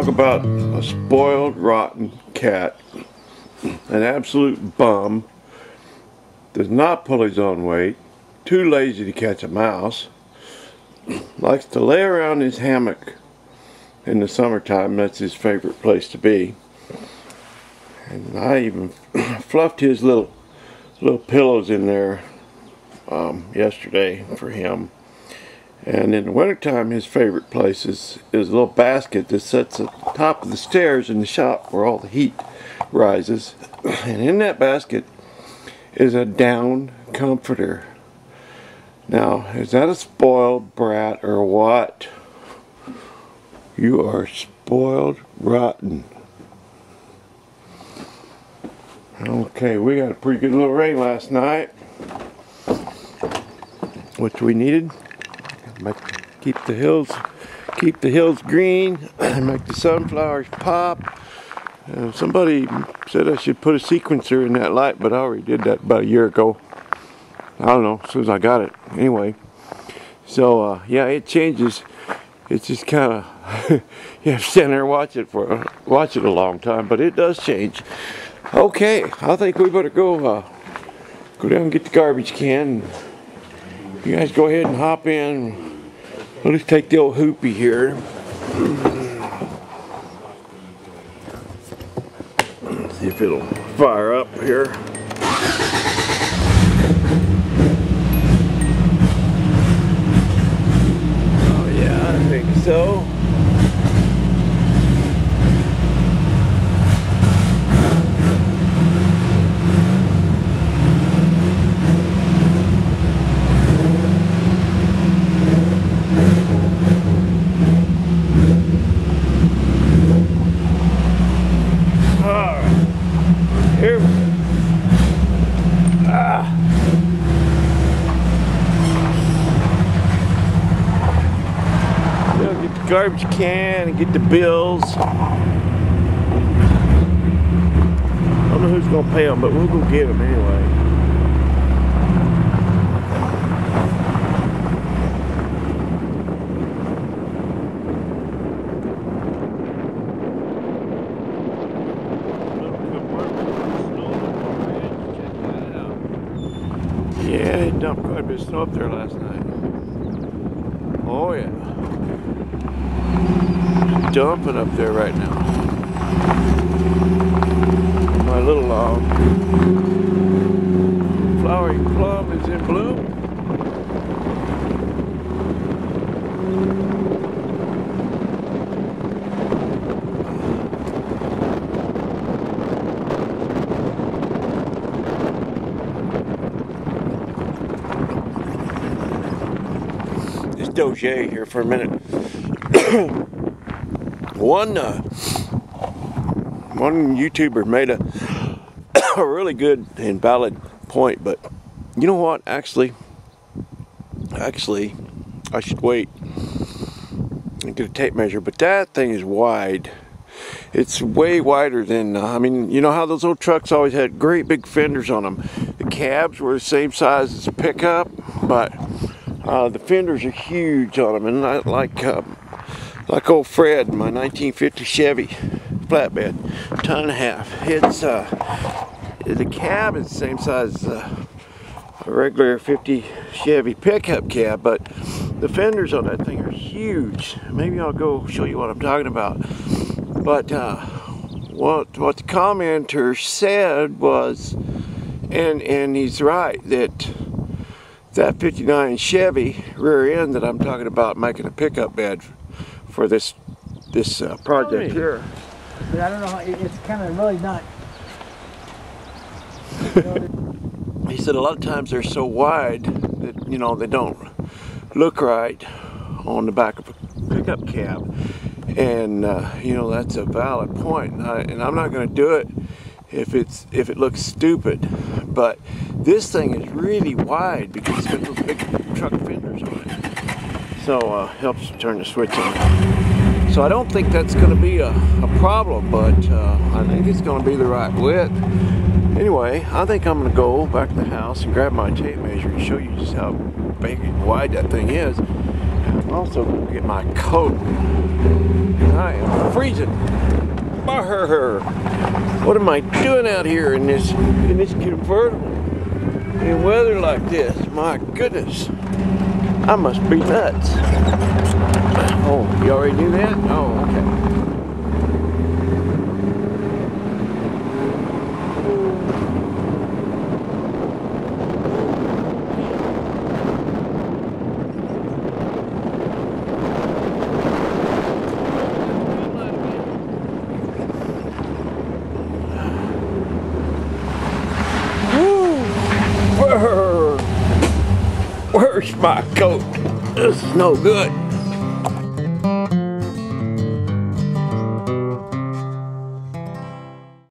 talk about a spoiled, rotten cat, an absolute bum, does not pull his own weight, too lazy to catch a mouse, likes to lay around his hammock in the summertime. That's his favorite place to be. And I even fluffed his little pillows in there yesterday for him. And in the wintertime, his favorite place is a little basket that sits at the top of the stairs in the shop where all the heat rises. And in that basket is a down comforter. Now, is that a spoiled brat or what? You are spoiled rotten. Okay, we got a pretty good little rain last night, which we needed. Keep the hills green, make the sunflowers pop. Somebody said I should put a sequencer in that light, but I already did that about a year ago. I don't know, as soon as I got it. Anyway, so yeah, it changes. It's just kind of you have to stand there and watch it a long time, but it does change. Okay, I think we better go down and get the garbage can. You guys go ahead and hop in. We'll just take the old hoopy here. See if it'll fire up here. Oh yeah, I think so. Garbage can and get the bills. I don't know who's gonna pay them, but we'll go get them anyway. Yeah, it dumped quite a bit of snow up there last night. Oh yeah. Dumping up there right now. My little flowering plum is in bloom. Just doge here for a minute. One YouTuber made a really good and valid point, but you know what? Actually, I should wait and get a tape measure. But that thing is wide. It's way wider than I mean, you know how those old trucks always had great big fenders on them. The cabs were the same size as a pickup, but the fenders are huge on them, and I like old Fred, my 1950 Chevy flatbed, ton and a half. It's the cab is the same size as a regular 50 Chevy pickup cab, but the fenders on that thing are huge. Maybe I'll go show you what I'm talking about. But what the commenter said was, and he's right, that 59 Chevy rear end that I'm talking about making a pickup bed for this project here. But I don't know, it's kind of really not. He said a lot of times they're so wide that, you know, they don't look right on the back of a pickup cab. And you know, that's a valid point. And I'm not going to do it if it looks stupid. But this thing is really wide because it's got those big truck fenders on it. So helps turn the switch on. So I don't think that's going to be a problem, but I think it's going to be the right width. Anyway, I think I'm going to go back to the house and grab my tape measure and show you just how big and wide that thing is. Also get my coat. I am freezing. Brr. What am I doing out here in this convertible in weather like this? My goodness. I must be nuts. Oh, you already knew that? Oh, okay. Where's my coat? This is no good.